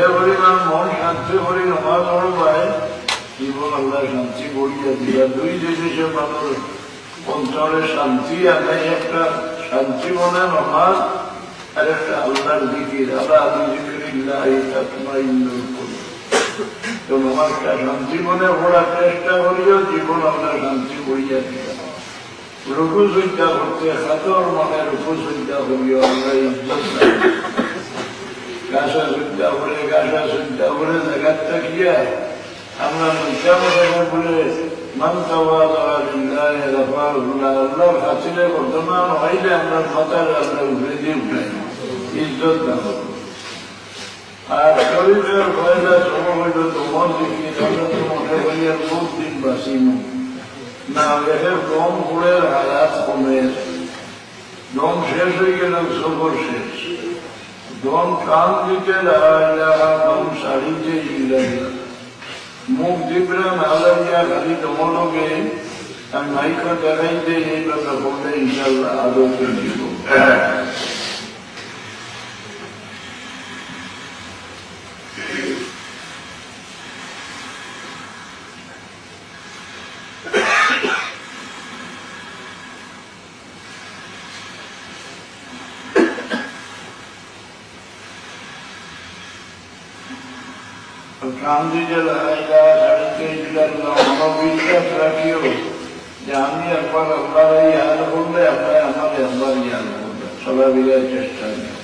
যে পরিমাণ মন শান্তি করি নামাজ পড়বায় জীবন আল্লাহ শান্তি বলিয়া দিয়া দুই জিনিসে মানুষ অন্তরে শান্তি আনে একটা শান্তি মনে নামাজ আর একটা আল্লাহর জিকির আল্লাহ জিকিরিল্লাহি তাতমাইন্নুল কুলুব। তো নামাজটা শান্তি মনে পড়ার চেষ্টা করিও জীবন আল্লাহ শান্তি বলিয়া দিয়া রুকু চিন্তা করতে খাতর মনে রুকু চিন্তা করিও আল্লাহ ইজ্জত গাছা চিন্তা করে জায়গাটা গিয়া আমরা মিথ্যা মনে বলে আল্লাহর হাসিলে বর্তমান হইলে আমরা মাথার আমরা উঠে দিয়ে উঠাই ইজ্জত না করব। আর শরীরের ফয়দা সব হইল তোমার দেখি মনে করিয়া খুব দিন বাঁচিম না এর দম ফুলের হায়াত কমে দম শেষ হয়ে গেল সবর শেষ দম কান দিতে দম শাড়িতে লাগে মুখ দিবরা না লাগিয়া খালি দমলকে আর মাইকা দেখাইতে এই কথা বললে ইনশাল্লাহ আদৌ দিব। গান্ধী যে লাগাইলা শাড়িতে মনোবিশ্বাস রাখিও যে আমি একবার আল্লাহর ইয়াদ করলে আপনার আমার একবার ইয়াদ করবে সবাই মিলার চেষ্টা নেই।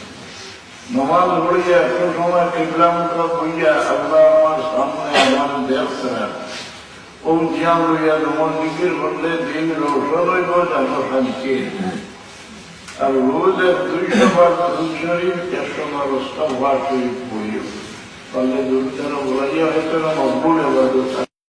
নমাজ পড়িয়া একটু সময় কিবলামুখা হইয়া আল্লাহ আমার সামনে আমার দেখছেন ও জিয়াম লইয়া নমন জিকির করলে দিন রোশন হইব যেন শান্তি। আর রোজ 200 বার দুধ শরীফ 100 বার ইস্তিগফার শরীফ পড়িও পারলে দুর্জানো বলাইয়া হয়তো না মকবুল